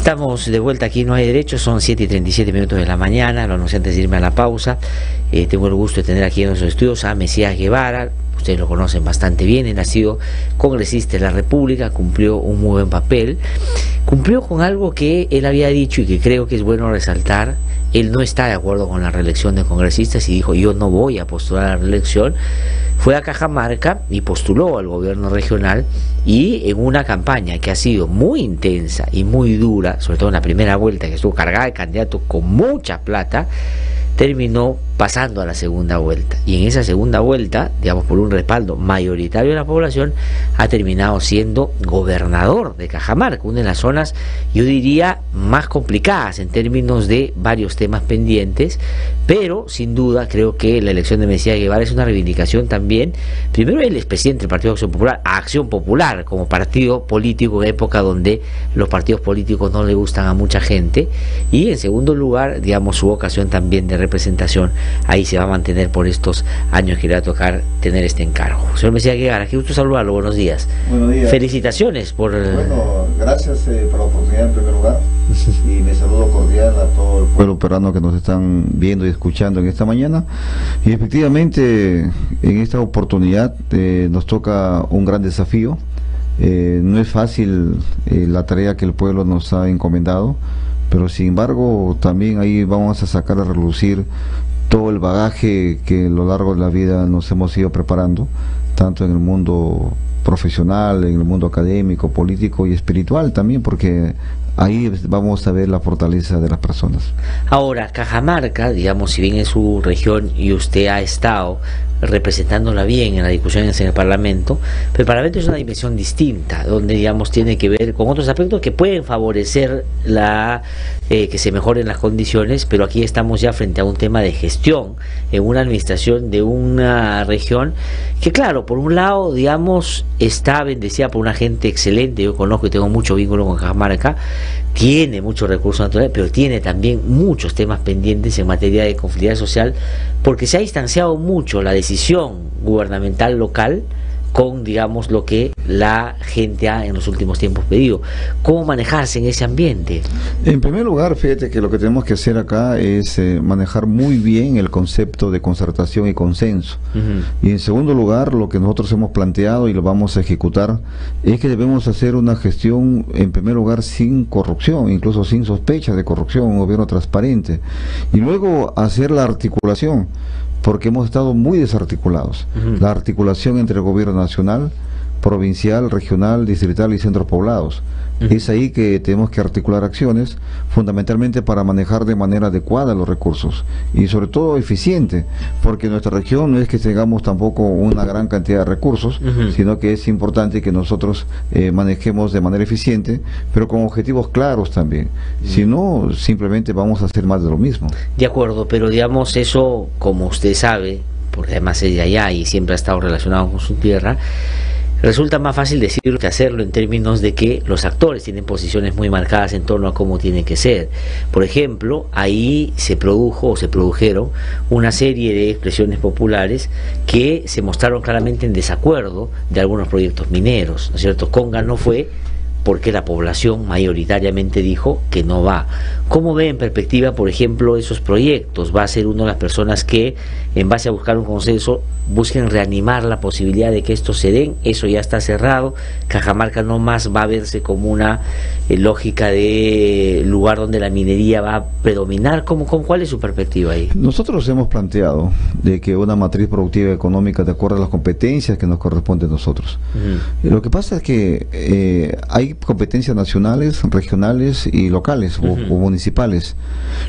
Estamos de vuelta aquí, No hay derecho, son 7:37 de la mañana, lo anuncié antes de irme a la pausa. Tengo el gusto de tener aquí en nuestros estudios a Mesías Guevara. Ustedes lo conocen bastante bien, él ha sido congresista de la República, cumplió un muy buen papel, cumplió con algo que él había dicho y que creo que es bueno resaltar. Él no está de acuerdo con la reelección de congresistas y dijo: yo no voy a postular a la reelección. Fue a Cajamarca y postuló al gobierno regional, y en una campaña que ha sido muy intensa y muy dura, sobre todo en la primera vuelta, que estuvo cargada de candidatos con mucha plata, terminó pasando a la segunda vuelta, y en esa segunda vuelta, digamos por un respaldo mayoritario de la población, ha terminado siendo gobernador de Cajamarca, una de las zonas, yo diría, más complicadas en términos de varios temas pendientes. Pero sin duda creo que la elección de Mesías Guevara es una reivindicación también. Primero, él es presidente del Partido Acción Popular, como partido político en época donde los partidos políticos no le gustan a mucha gente, y en segundo lugar, digamos, su vocación también de representación ahí se va a mantener por estos años que le va a tocar tener este encargo. Señor Mesías Guevara, qué gusto saludarlo, buenos días. Buenos días. Felicitaciones por... Bueno, gracias por la oportunidad en primer lugar, y me saludo cordial a todo el pueblo peruano que nos están viendo y escuchando en esta mañana. Y efectivamente, en esta oportunidad nos toca un gran desafío. No es fácil la tarea que el pueblo nos ha encomendado, pero sin embargo también ahí vamos a sacar a relucir todo el bagaje que a lo largo de la vida nos hemos ido preparando, tanto en el mundo profesional, en el mundo académico, político y espiritual también, porque ahí vamos a ver la fortaleza de las personas. Ahora, Cajamarca, digamos, si bien es su región y usted ha estado representándola bien en las discusiones en el Parlamento, pero el Parlamento es una dimensión distinta, donde, digamos, tiene que ver con otros aspectos que pueden favorecer que se mejoren las condiciones, pero aquí estamos ya frente a un tema de gestión en una administración de una región que, claro, por un lado, digamos, está bendecida por una gente excelente. Yo conozco y tengo mucho vínculo con Cajamarca, tiene muchos recursos naturales, pero tiene también muchos temas pendientes en materia de conflictividad social, porque se ha distanciado mucho la decisión gubernamental local con, digamos, lo que la gente ha en los últimos tiempos pedido. ¿Cómo manejarse en ese ambiente? En primer lugar, fíjate que lo que tenemos que hacer acá es manejar muy bien el concepto de concertación y consenso. Y en segundo lugar, lo que nosotros hemos planteado y lo vamos a ejecutar es que debemos hacer una gestión, en primer lugar, sin corrupción, incluso sin sospecha de corrupción, un gobierno transparente. Y luego hacer la articulación, porque hemos estado muy desarticulados. La articulación entre el gobierno nacional, provincial, regional, distrital y centros poblados. Es ahí que tenemos que articular acciones, fundamentalmente para manejar de manera adecuada los recursos, y sobre todo eficiente, porque nuestra región no es que tengamos tampoco una gran cantidad de recursos, sino que es importante que nosotros manejemos de manera eficiente, pero con objetivos claros también. Si no, simplemente vamos a hacer más de lo mismo. De acuerdo, pero digamos, eso, como usted sabe, porque además es de allá y siempre ha estado relacionado con su tierra, resulta más fácil decirlo que hacerlo, en términos de que los actores tienen posiciones muy marcadas en torno a cómo tiene que ser. Por ejemplo, ahí se produjo o se produjeron una serie de expresiones populares que se mostraron claramente en desacuerdo de algunos proyectos mineros, ¿no es cierto? Conga no fue porque la población mayoritariamente dijo que no va. ¿Cómo ve en perspectiva, por ejemplo, esos proyectos? ¿Va a ser una de las personas que, en base a buscar un consenso, busquen reanimar la posibilidad de que esto se den? Eso ya está cerrado. Cajamarca no más va a verse como una lógica de lugar donde la minería va a predominar. ¿Cuál es su perspectiva ahí? Nosotros hemos planteado de que una matriz productiva económica de acuerdo a las competencias que nos corresponden a nosotros. Lo que pasa es que hay competencias nacionales, regionales y locales o municipales.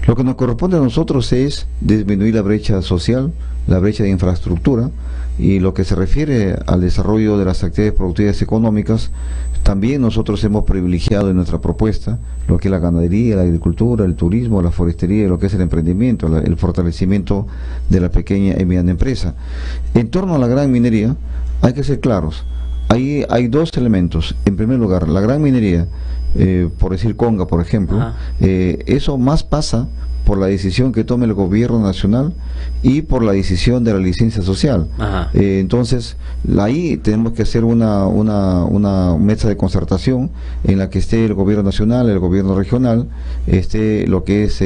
Lo que nos corresponde a nosotros es disminuir la brecha social, la brecha de infraestructura, y lo que se refiere al desarrollo de las actividades productivas económicas, también nosotros hemos privilegiado en nuestra propuesta lo que es la ganadería, la agricultura, el turismo, la forestería, lo que es el emprendimiento, el fortalecimiento de la pequeña y mediana empresa. En torno a la gran minería, hay que ser claros. Ahí hay dos elementos. En primer lugar, la gran minería, por decir Conga, por ejemplo, eso más pasa por la decisión que tome el gobierno nacional y por la decisión de la licencia social. Entonces, ahí tenemos que hacer una mesa de concertación en la que esté el gobierno nacional, el gobierno regional, esté lo que es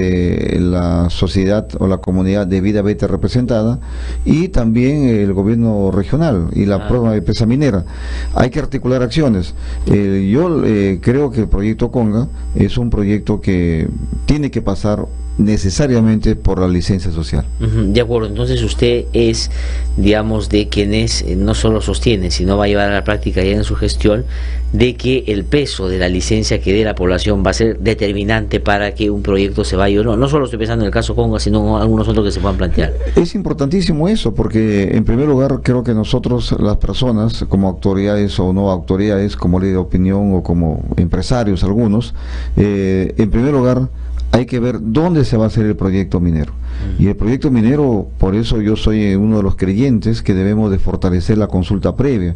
la sociedad o la comunidad debidamente representada, y también el gobierno regional y la propia empresa minera. Hay que articular acciones. Yo creo que el proyecto Conga es un proyecto que tiene que pasar necesariamente por la licencia social. De acuerdo, entonces usted es, digamos, de quienes no solo sostiene, sino va a llevar a la práctica ya en su gestión, de que el peso de la licencia que dé la población va a ser determinante para que un proyecto se vaya o no. No solo estoy pensando en el caso Conga, sino en algunos otros que se puedan plantear. Es importantísimo eso, porque en primer lugar creo que nosotros, las personas, como autoridades o no autoridades, como líder de opinión o como empresarios algunos, en primer lugar hay que ver dónde se va a hacer el proyecto minero. Y el proyecto minero, por eso yo soy uno de los creyentes que debemos de fortalecer la consulta previa,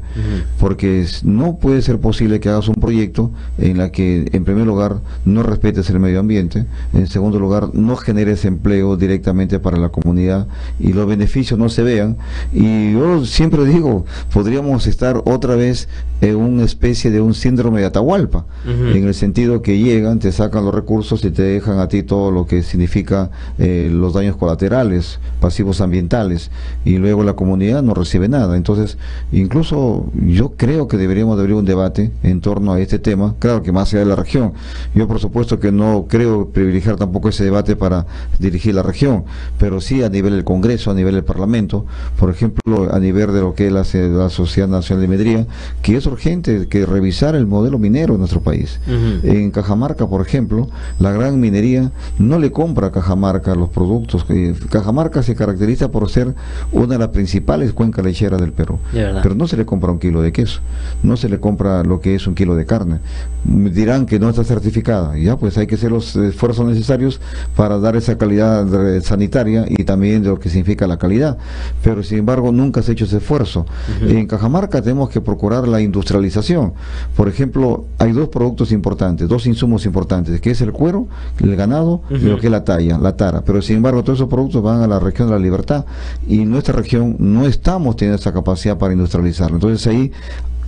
porque no puede ser posible que hagas un proyecto en la que, en primer lugar, no respetes el medio ambiente, en segundo lugar, no generes empleo directamente para la comunidad y los beneficios no se vean. Y yo siempre digo, podríamos estar otra vez en una especie de un síndrome de Atahualpa, en el sentido que llegan, te sacan los recursos y te dejan a ti todo lo que significa los daños colaterales, pasivos ambientales, y luego la comunidad no recibe nada. Entonces, incluso yo creo que deberíamos de abrir un debate en torno a este tema, claro que más allá de la región. Yo por supuesto que no creo privilegiar tampoco ese debate para dirigir la región, pero sí a nivel del Congreso, a nivel del Parlamento, por ejemplo, a nivel de lo que es la Sociedad Nacional de Minería, que es urgente que revisar el modelo minero en nuestro país. En Cajamarca, por ejemplo, la gran minería no le compra a Cajamarca los productos. Cajamarca se caracteriza por ser una de las principales cuencas lecheras del Perú, pero no se le compra un kilo de queso, no se le compra lo que es un kilo de carne. Dirán que no está certificada, ya pues hay que hacer los esfuerzos necesarios para dar esa calidad sanitaria y también de lo que significa la calidad, pero sin embargo nunca se ha hecho ese esfuerzo. En Cajamarca tenemos que procurar la industrialización. Por ejemplo, hay dos productos importantes, dos insumos importantes, que es el cuero, el ganado y lo que es la tara, pero sin embargo todos esos productos van a la región de La Libertad, y en nuestra región no estamos teniendo esa capacidad para industrializarlo. Entonces ahí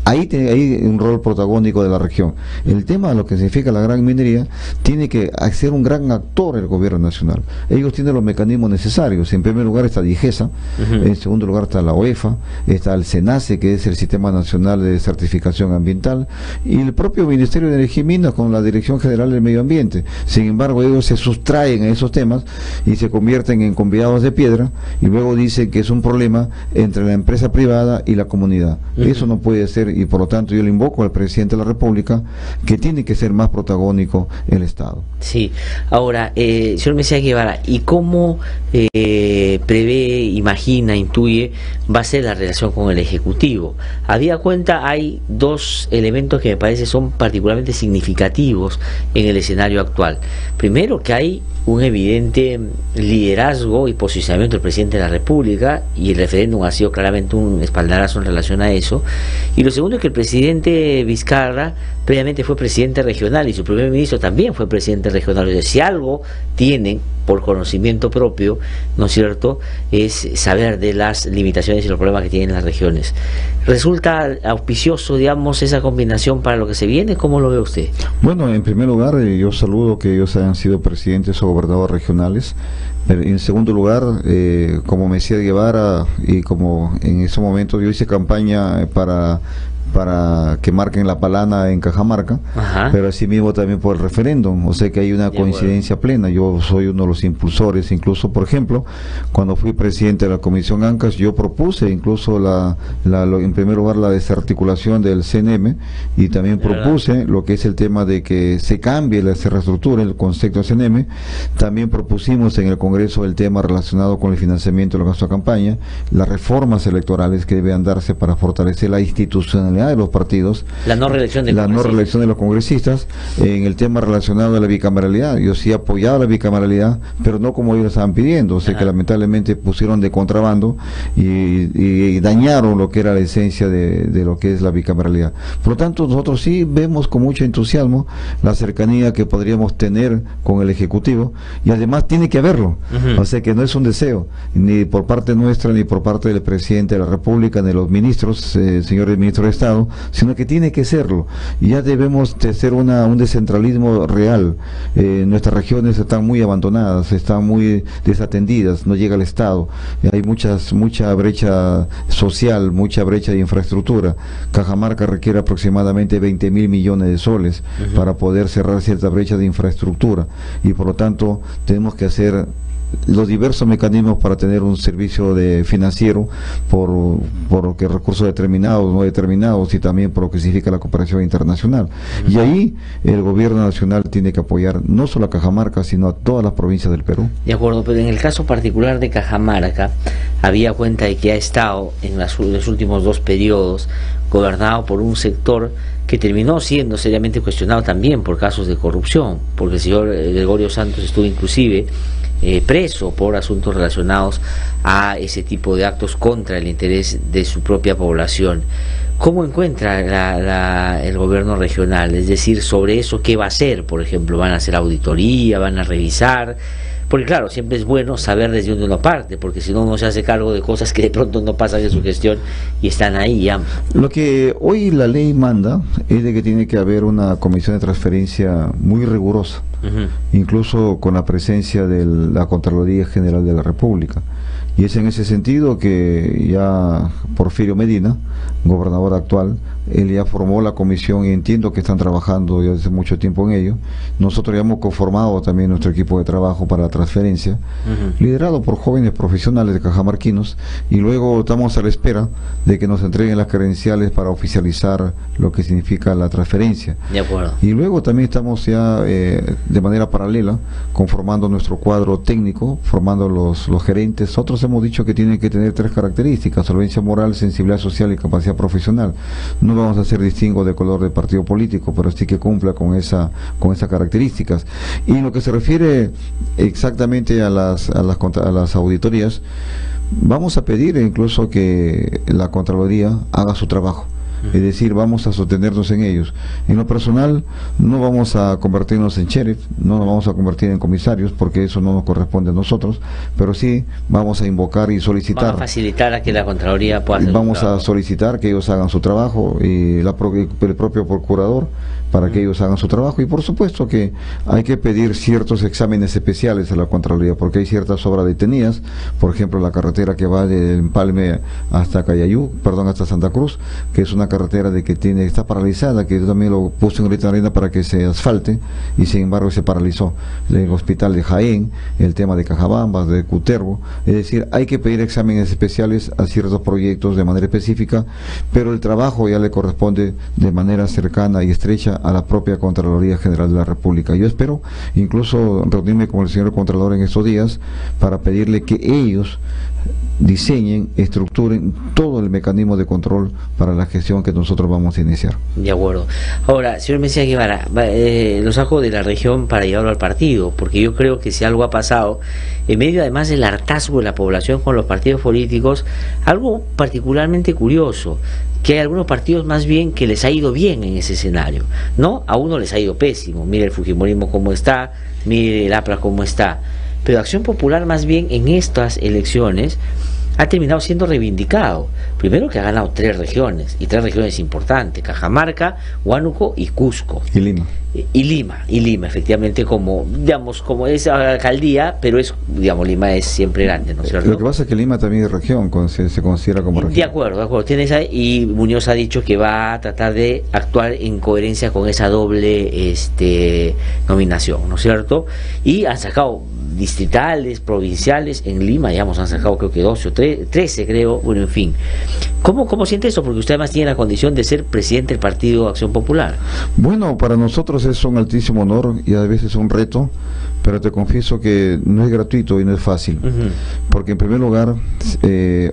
hay un rol protagónico de la región. El tema de lo que significa la gran minería, tiene que ser un gran actor el gobierno nacional. Ellos tienen los mecanismos necesarios. En primer lugar está DIGESA, en segundo lugar está la OEFA, está el SENACE, que es el Sistema Nacional de Certificación Ambiental, y el propio Ministerio de Energía y Minas con la Dirección General del Medio Ambiente. Sin embargo, ellos se sustraen a esos temas y se convierten en convidados de piedra, y luego dicen que es un problema entre la empresa privada y la comunidad. Eso no puede ser, y por lo tanto yo le invoco al presidente de la República que tiene que ser más protagónico el Estado. Sí. Ahora, señor Mesías Guevara, ¿y cómo prevé, imagina, intuye va a ser la relación con el Ejecutivo? Habida cuenta, hay dos elementos que me parece son particularmente significativos en el escenario actual. Primero, que hay un evidente liderazgo y posicionamiento del presidente de la República, y el referéndum ha sido claramente un espaldarazo en relación a eso. Y lo segundo es que el presidente Vizcarra previamente fue presidente regional y su primer ministro también fue presidente regional. O sea, si algo tienen por conocimiento propio, ¿no es cierto?, es saber de las limitaciones y los problemas que tienen las regiones. ¿Resulta auspicioso, digamos, esa combinación para lo que se viene? ¿Cómo lo ve usted? Bueno, en primer lugar, yo saludo que ellos hayan sido presidentes o gobernadores regionales. En segundo lugar, como Mesías Guevara, y como en ese momento yo hice campaña para que marquen la palana en Cajamarca, pero asimismo también por el referéndum, o sea que hay una coincidencia plena. Yo soy uno de los impulsores, incluso por ejemplo, cuando fui presidente de la Comisión ANCAS, yo propuse incluso en primer lugar la desarticulación del CNM, y también propuse lo que es el tema de que se cambie, se reestructure el concepto de CNM. También propusimos en el Congreso el tema relacionado con el financiamiento de los gastos de campaña, las reformas electorales que deben darse para fortalecer la institucionalidad unidad de los partidos. La no reelección de los congresistas en el tema relacionado a la bicameralidad. Yo sí apoyaba la bicameralidad, pero no como ellos estaban pidiendo. O sea, que lamentablemente pusieron de contrabando y dañaron lo que era la esencia de lo que es la bicameralidad. Por lo tanto, nosotros sí vemos con mucho entusiasmo la cercanía que podríamos tener con el Ejecutivo, y además tiene que haberlo. O sea, que no es un deseo, ni por parte nuestra, ni por parte del presidente de la República, ni de los ministros, señores ministros de Estado, sino que tiene que serlo. Y ya debemos de hacer un descentralismo real. Nuestras regiones están muy abandonadas, están muy desatendidas, no llega el Estado, hay mucha brecha social, mucha brecha de infraestructura. Cajamarca requiere aproximadamente 20.000 millones de soles para poder cerrar cierta brecha de infraestructura, y por lo tanto tenemos que hacer los diversos mecanismos para tener un servicio financiero por que recursos determinados, no determinados, y también por lo que significa la cooperación internacional. Y ahí el gobierno nacional tiene que apoyar no solo a Cajamarca, sino a todas las provincias del Perú. De acuerdo, pero en el caso particular de Cajamarca, había cuenta de que ha estado en los últimos 2 periodos gobernado por un sector que terminó siendo seriamente cuestionado también por casos de corrupción, porque el señor Gregorio Santos estuvo inclusive preso por asuntos relacionados a ese tipo de actos contra el interés de su propia población. ¿Cómo encuentra el gobierno regional? Es decir, sobre eso, ¿qué va a hacer? Por ejemplo, ¿van a hacer auditoría? ¿Van a revisar? Porque claro, siempre es bueno saber desde dónde uno parte, porque si no uno se hace cargo de cosas que de pronto no pasan en su gestión y están ahí ya. Lo que hoy la ley manda es de que tiene que haber una comisión de transferencia muy rigurosa, incluso con la presencia de la Contraloría General de la República. Y es en ese sentido que ya Porfirio Medina, gobernador actual, él ya formó la comisión, y entiendo que están trabajando ya hace mucho tiempo en ello. Nosotros ya hemos conformado también nuestro equipo de trabajo para la transferencia, liderado por jóvenes profesionales de cajamarquinos, y luego estamos a la espera de que nos entreguen las credenciales para oficializar lo que significa la transferencia. De acuerdo. Y luego también estamos ya de manera paralela conformando nuestro cuadro técnico, formando los gerentes. Nosotros hemos dicho que tienen que tener 3 características: solvencia moral, sensibilidad social y capacidad profesional. No vamos a hacer distingo de color de partido político, pero sí que cumpla con esas características. Y en lo que se refiere exactamente a las auditorías, vamos a pedir incluso que la Contraloría haga su trabajo. Es decir, vamos a sostenernos en ellos. En lo personal, no vamos a convertirnos en sheriff, no nos vamos a convertir en comisarios, porque eso no nos corresponde a nosotros, pero sí vamos a invocar y solicitar. Vamos a facilitar a que la Contraloría pueda hacer Vamos a solicitar que ellos hagan su trabajo, y el propio procurador, para que ellos hagan su trabajo. Y por supuesto que hay que pedir ciertos exámenes especiales a la Contraloría, porque hay ciertas obras detenidas. Por ejemplo, la carretera que va de Empalme hasta hasta Santa Cruz, que es una carretera está paralizada, que yo también lo puse en Grita Arena para que se asfalte, y sin embargo se paralizó. El hospital de Jaén, el tema de Cajabamba, de Cutervo. Es decir, hay que pedir exámenes especiales a ciertos proyectos de manera específica, pero el trabajo ya le corresponde de manera cercana y estrecha a la propia Contraloría General de la República. Yo espero incluso reunirme con el señor Contralor en estos días para pedirle que ellos diseñen, estructuren todo el mecanismo de control para la gestión que nosotros vamos a iniciar. De acuerdo. Ahora, señor Mesías Guevara, lo saco de la región para llevarlo al partido, porque yo creo que si algo ha pasado, en medio además del hartazgo de la población con los partidos políticos, algo particularmente curioso, que hay algunos partidos más bien que les ha ido bien en ese escenario, ¿no? A uno les ha ido pésimo. Mire el Fujimorismo cómo está, mire el APRA cómo está. Pero Acción Popular más bien en estas elecciones ha terminado siendo reivindicado. Primero, que ha ganado 3 regiones, y 3 regiones importantes: Cajamarca, Huánuco y Cusco. Y Lima. Y Lima, efectivamente, como esa alcaldía, pero Lima es siempre grande, ¿no es cierto? Lo que pasa es que Lima también es región, se considera como región. De acuerdo. Y Muñoz ha dicho que va a tratar de actuar en coherencia con esa doble nominación, ¿no es cierto? Y han sacado distritales, provinciales, en Lima, digamos, han sacado creo que 12 o 13, creo, bueno, en fin. ¿Cómo siente eso? Porque usted además tiene la condición de ser presidente del Partido Acción Popular. Bueno, para nosotros es un altísimo honor y a veces un reto, pero te confieso que no es gratuito y no es fácil, porque en primer lugar,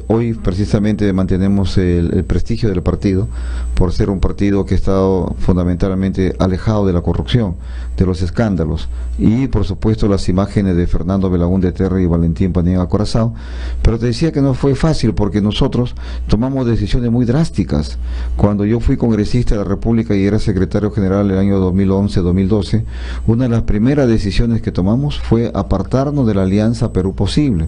hoy precisamente mantenemos el prestigio del partido, por ser un partido que ha estado fundamentalmente alejado de la corrupción, de los escándalos, y por supuesto las imágenes de Fernando Belaúnde Terry y Valentín Paniagua Corazao. Pero te decía que no fue fácil, porque nosotros tomamos decisiones muy drásticas. Cuando yo fui congresista de la República y era secretario general el año 2011-2012, una de las primeras decisiones que tomamos fue apartarnos de la Alianza Perú Posible,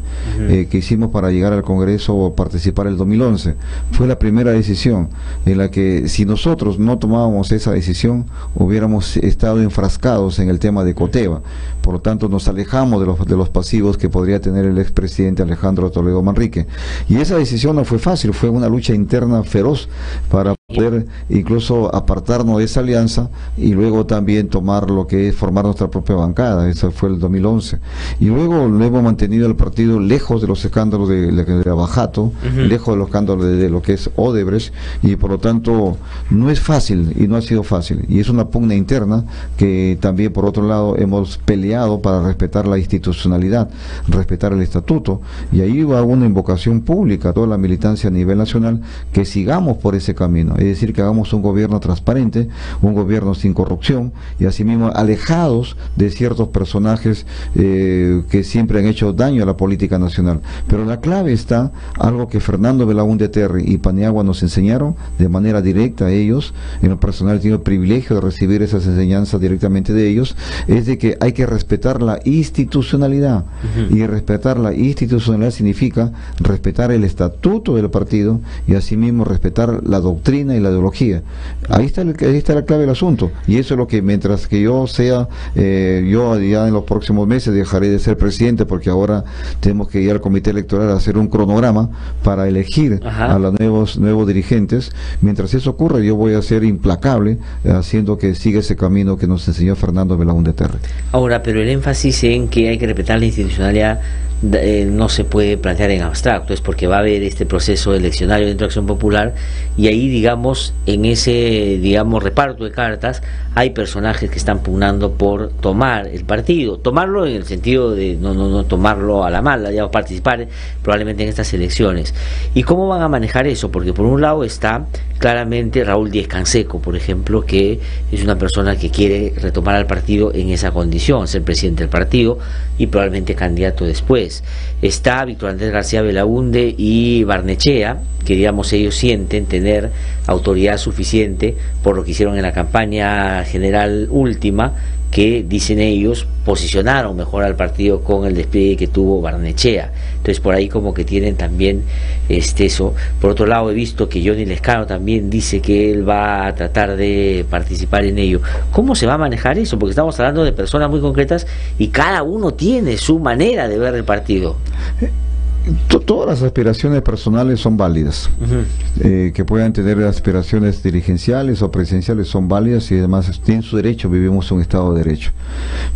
que hicimos para llegar al Congreso o participar el 2011. Fue la primera decisión en la que, si nosotros no tomábamos esa decisión, hubiéramos estado enfrascados en el tema de Coteva. Por lo tanto, nos alejamos de los pasivos que podría tener el expresidente Alejandro Toledo Manrique. Y esa decisión no fue fácil, fue una lucha interna feroz para poder incluso apartarnos de esa alianza y luego también tomar lo que es formar nuestra propia bancada. Eso fue el 2011. Y luego hemos mantenido el partido lejos de los escándalos de Abajato, lejos de los escándalos de lo que es Odebrecht, y por lo tanto no es fácil y no ha sido fácil. Y es una pugna interna que también, por otro lado, hemos peleado para respetar la institucionalidad, respetar el estatuto, y ahí va una invocación pública a toda la militancia a nivel nacional, que sigamos por ese camino, es decir, que hagamos un gobierno transparente, un gobierno sin corrupción, y asimismo alejados de ciertos personajes que siempre han hecho daño a la política nacional. Pero la clave está, algo que Fernando Belaúnde Terry y Paniagua nos enseñaron de manera directa a ellos. En lo personal he tenido el privilegio de recibir esas enseñanzas directamente de ellos, es de que hay que respetar la institucionalidad, y respetar la institucionalidad significa respetar el estatuto del partido y asimismo respetar la doctrina y la ideología. Ahí está la clave del asunto, y eso es lo que, mientras que yo sea, yo ya en los próximos meses dejaré de ser presidente, porque ahora tenemos que ir al comité electoral a hacer un cronograma para elegir a los nuevos dirigentes. Mientras eso ocurra, yo voy a ser implacable haciendo que siga ese camino que nos enseñó Fernando Belaúnde Terry. Ahora, pero el énfasis en que hay que respetar la institucionalidad no se puede plantear en abstracto, es porque va a haber este proceso eleccionario dentro de Acción Popular, y ahí, digamos, en ese, digamos, reparto de cartas hay personajes que están pugnando por tomar el partido, tomarlo en el sentido de no tomarlo a la mala, digamos, participar probablemente en estas elecciones. ¿Y cómo van a manejar eso? Porque por un lado está claramente Raúl Díez Canseco, por ejemplo, que es una persona que quiere retomar al partido en esa condición, ser presidente del partido y probablemente candidato después. Está Víctor Andrés García Belaúnde y Barnechea, que digamos ellos sienten tener autoridad suficiente por lo que hicieron en la campaña general última, que dicen ellos posicionaron mejor al partido con el despliegue que tuvo Barnechea. Entonces por ahí como que tienen también eso. Por otro lado, he visto que Johnny Lescano también dice que él va a tratar de participar en ello. ¿Cómo se va a manejar eso? Porque estamos hablando de personas muy concretas y cada uno tiene su manera de ver el partido. Todas las aspiraciones personales son válidas. Que puedan tener aspiraciones dirigenciales o presidenciales son válidas, y además tienen su derecho, vivimos un Estado de Derecho.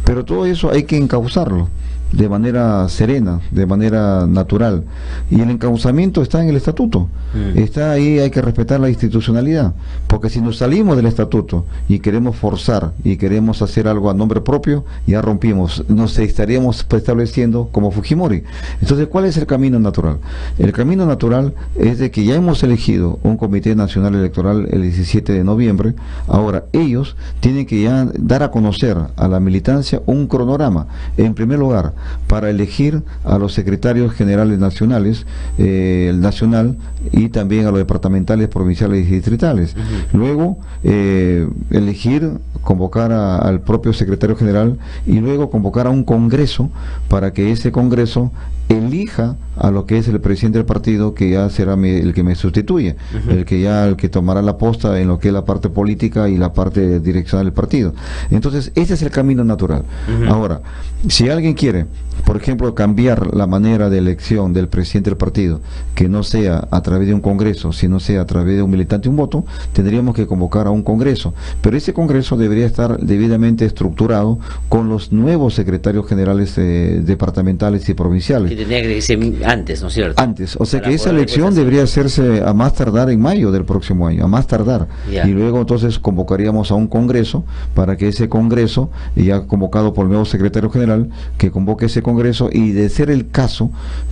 Pero todo eso hay que encauzarlo de manera serena, de manera natural, y el encauzamiento está en el estatuto, está ahí. Hay que respetar la institucionalidad, porque si nos salimos del estatuto y queremos forzar y queremos hacer algo a nombre propio, ya rompimos, nos estaríamos estableciendo como Fujimori. Entonces, ¿cuál es el camino natural? El camino natural es de que ya hemos elegido un Comité Nacional Electoral el 17 de noviembre, ahora ellos tienen que ya dar a conocer a la militancia un cronograma, en primer lugar, para elegir a los secretarios generales nacionales, el nacional, y también a los departamentales, provinciales y distritales. Luego, elegir, convocar al propio secretario general, y luego convocar a un congreso para que ese congreso elija a lo que es el presidente del partido, que ya será el que me sustituye, el que tomará la posta en lo que es la parte política y la parte direccional del partido. Entonces, ese es el camino natural. Ahora, si alguien quiere, por ejemplo, cambiar la manera de elección del presidente del partido, que no sea a través de un congreso, sino sea a través de un militante y un voto, tendríamos que convocar a un congreso, pero ese congreso debería estar debidamente estructurado con los nuevos secretarios generales departamentales y provinciales. Que tendría que ser antes, ¿no es cierto? Antes, o sea que esa elección debería hacerse a más tardar en mayo del próximo año, a más tardar. Y luego entonces convocaríamos a un congreso para que ese congreso, ya convocado por el nuevo secretario general, que convoque ese congreso y, de ser el caso,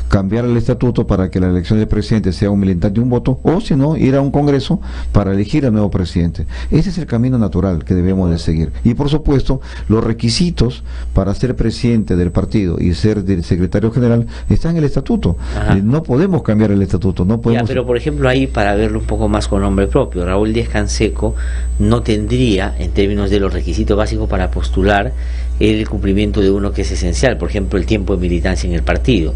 cambiar el estatuto para que la elección del presidente sea un militante y un voto, o si no, ir a un congreso para elegir al nuevo presidente. Ese es el camino natural que debemos de seguir. Y por supuesto, los requisitos para ser presidente del partido y ser secretario general están en el estatuto. No podemos cambiar el estatuto, no podemos... pero por ejemplo ahí, para verlo un poco más con nombre propio, Raúl Díaz Canseco no tendría, en términos de los requisitos básicos para postular, el cumplimiento de uno que es esencial, por ejemplo el tiempo de militancia en el partido.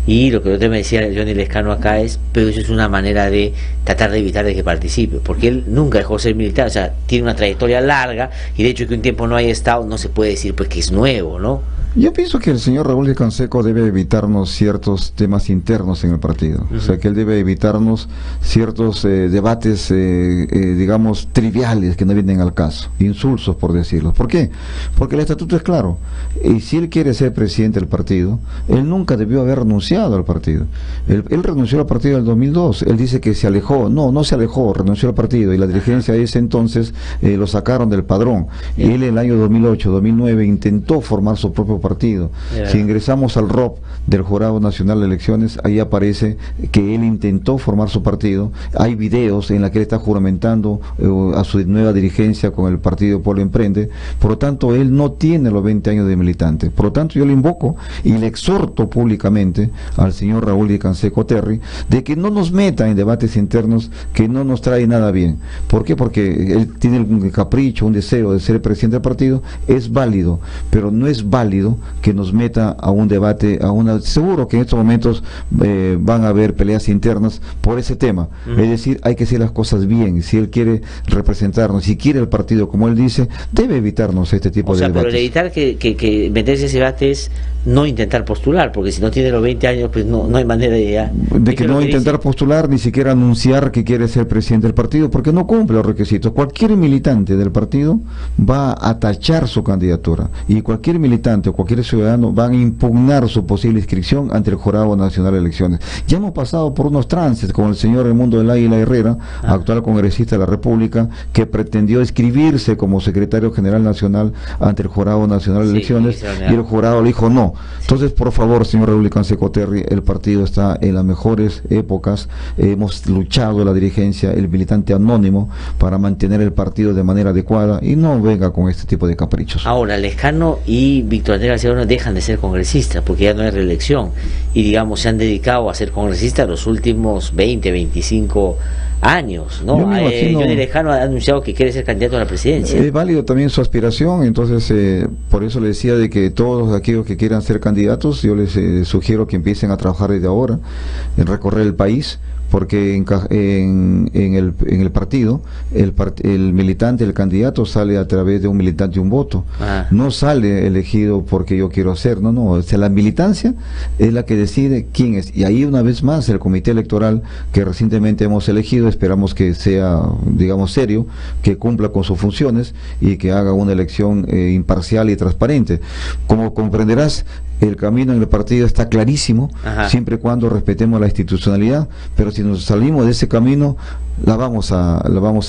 Y lo que usted me decía, Johnny Lescano, acá es, pero eso es una manera de tratar de evitar de que participe, porque él nunca dejó de ser militar, o sea, tiene una trayectoria larga, y de hecho que un tiempo no haya estado, no se puede decir pues que es nuevo, ¿no? Yo pienso que el señor Raúl Díaz Canseco debe evitarnos ciertos temas internos en el partido. O sea, que él debe evitarnos ciertos debates, digamos, triviales, que no vienen al caso, insulsos, por decirlo. ¿Por qué? Porque el estatuto es claro. Y si él quiere ser presidente del partido, él nunca debió haber renunciado al partido. Él renunció al partido en el 2002. Él dice que se alejó. No se alejó, renunció al partido. Y la dirigencia de ese entonces lo sacaron del padrón. Él en el año 2008, 2009 intentó formar su propio partido. Si ingresamos al ROP del Jurado Nacional de Elecciones, ahí aparece que él intentó formar su partido. Hay videos en los que él está juramentando a su nueva dirigencia con el partido Pueblo Emprende. Por lo tanto, él no tiene los 20 años de militante. Por lo tanto, yo le invoco y le exhorto públicamente al señor Raúl Díaz Canseco Terry de que no nos meta en debates internos que no nos trae nada bien. ¿Por qué? Porque él tiene un capricho, un deseo de ser presidente del partido. Es válido, pero no es válido que nos meta a un debate, seguro que en estos momentos van a haber peleas internas por ese tema. Es decir, hay que hacer las cosas bien. Si él quiere representarnos, si quiere el partido como él dice, debe evitarnos este tipo de debates. Pero el evitar que meterse ese debate es no intentar postular, porque si no tiene los 20 años, pues no hay manera de que no intentar postular, ni siquiera anunciar que quiere ser presidente del partido, porque no cumple los requisitos. Cualquier militante del partido va a tachar su candidatura, y cualquier militante o cualquier ciudadano van a impugnar su posible inscripción ante el Jurado Nacional de Elecciones. Ya hemos pasado por unos trances con el señor Raimundo del Águila Herrera, actual congresista de la República, que pretendió inscribirse como secretario general nacional ante el Jurado Nacional de Elecciones, y el jurado le dijo no. Entonces, por favor, señor Raúl Díaz Canseco Terry, el partido está en las mejores épocas. Hemos luchado la dirigencia, el militante anónimo, para mantener el partido de manera adecuada, y no venga con este tipo de caprichos. Ahora, Lescano y Víctor Andrés García Bueno dejan de ser congresistas porque ya no hay reelección, y digamos se han dedicado a ser congresistas los últimos 20, 25 años, ¿no? Johnny Lescano ha anunciado que quiere ser candidato a la presidencia. Es válido también su aspiración, entonces por eso le decía de que todos aquellos que quieran ser candidatos, yo les sugiero que empiecen a trabajar desde ahora, en recorrer el país, porque en el partido, el militante, el candidato sale a través de un militante y un voto. No sale elegido porque yo quiero hacer, no, o sea, la militancia es la que decide quién es. Y ahí una vez más el comité electoral que recientemente hemos elegido, esperamos que sea, digamos, serio, que cumpla con sus funciones y que haga una elección imparcial y transparente. Como comprenderás, el camino en el partido está clarísimo, siempre y cuando respetemos la institucionalidad, pero si nos salimos de ese camino, la vamos a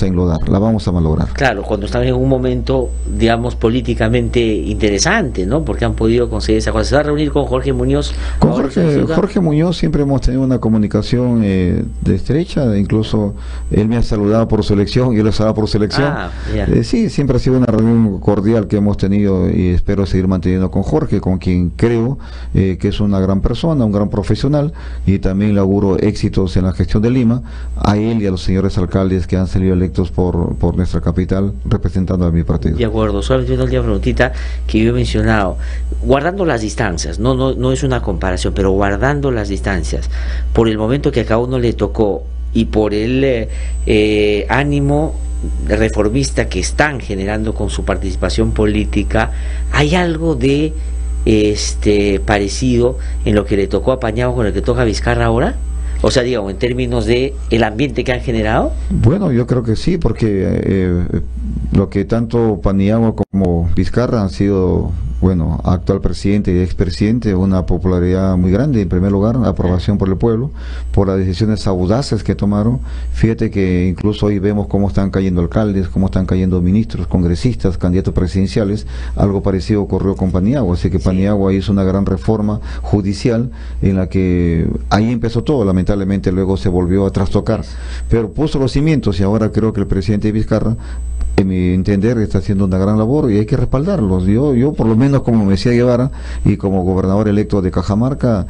enlodar, la vamos a malograr. Claro, cuando están en un momento, digamos, políticamente interesante, ¿no? Porque han podido conseguir esa cosa. ¿Se va a reunir con Jorge Muñoz? Con Jorge Muñoz siempre hemos tenido una comunicación de estrecha, incluso él me ha saludado por su elección, yo le he saludado por su elección. Sí, siempre ha sido una reunión cordial que hemos tenido, y espero seguir manteniendo con Jorge, con quien creo Diego, que es una gran persona, un gran profesional, y también le auguro éxitos en la gestión de Lima, a él y a los señores alcaldes que han salido electos por nuestra capital representando a mi partido. De acuerdo, solamente una última preguntita que yo he mencionado, guardando las distancias, no es una comparación, pero guardando las distancias, por el momento que a cada uno le tocó y por el ánimo reformista que están generando con su participación política, ¿hay algo de parecido en lo que le tocó a Paniagua con el que toca a Vizcarra ahora? O sea, digamos, en términos de el ambiente que han generado. Bueno, yo creo que sí, porque lo que tanto Paniagua como Vizcarra han sido, bueno, actual presidente y expresidente, una popularidad muy grande, en primer lugar, aprobación por el pueblo, por las decisiones audaces que tomaron. Fíjate que incluso hoy vemos cómo están cayendo alcaldes, cómo están cayendo ministros, congresistas, candidatos presidenciales. Algo parecido ocurrió con Paniagua, así que Paniagua hizo una gran reforma judicial en la que ahí empezó todo, lamentablemente luego se volvió a trastocar, pero puso los cimientos y ahora creo que el presidente Vizcarra, en mi entender, está haciendo una gran labor y hay que respaldarlos. Yo por lo menos como Mesías Guevara y como gobernador electo de Cajamarca,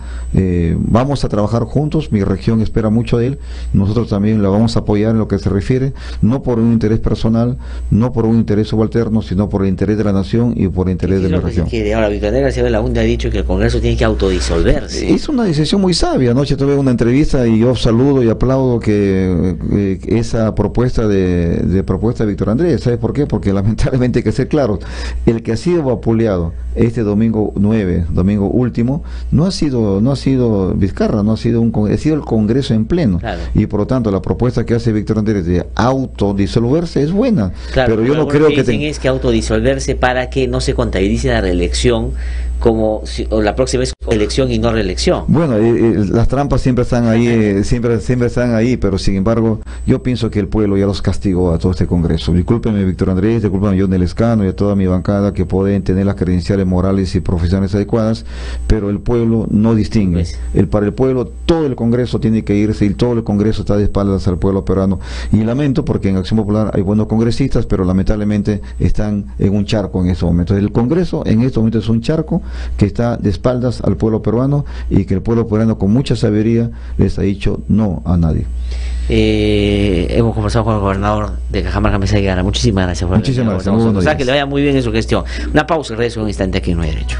vamos a trabajar juntos, mi región espera mucho de él, nosotros también la vamos a apoyar en lo que se refiere, no por un interés personal, no por un interés subalterno, sino por el interés de la nación y por el interés de la región. Ahora, Victoria García Belaúnde ha dicho que el Congreso tiene que autodisolverse. Es una decisión muy sabia. Anoche tuve una entrevista y yo saludo y aplaudo que esa propuesta de Víctor Andrés. ¿Sabes por qué? Porque lamentablemente hay que ser claros. El que ha sido vapuleado este domingo 9, domingo último, no ha sido Vizcarra, ha sido el Congreso en pleno. Claro. Y por lo tanto la propuesta que hace Víctor Andrés de autodisolverse es buena. Claro, pero yo no creo que es que autodisolverse para que no se contabilice la reelección como la próxima es elección y no reelección. Bueno, las trampas siempre están ahí, siempre están ahí, pero sin embargo, yo pienso que el pueblo ya los castigó a todo este Congreso. Discúlpeme, Víctor Andrés, discúlpeme, John Lescano y a toda mi bancada que pueden tener las credenciales morales y profesionales adecuadas, pero el pueblo no distingue. Para el pueblo, todo el Congreso tiene que irse y todo el Congreso está de espaldas al pueblo peruano. Y lamento porque en Acción Popular hay buenos congresistas, pero lamentablemente están en un charco en estos momentos. El Congreso en estos momentos es un charco que está de espaldas al pueblo peruano y que el pueblo peruano con mucha sabiduría les ha dicho no a nadie. Hemos conversado con el gobernador de Cajamarca, Mesías Guevara. Muchísimas gracias. Muchísimas gracias. O sea, que le vaya muy bien en su gestión. Una pausa y regreso un instante aquí en No Hay Derecho.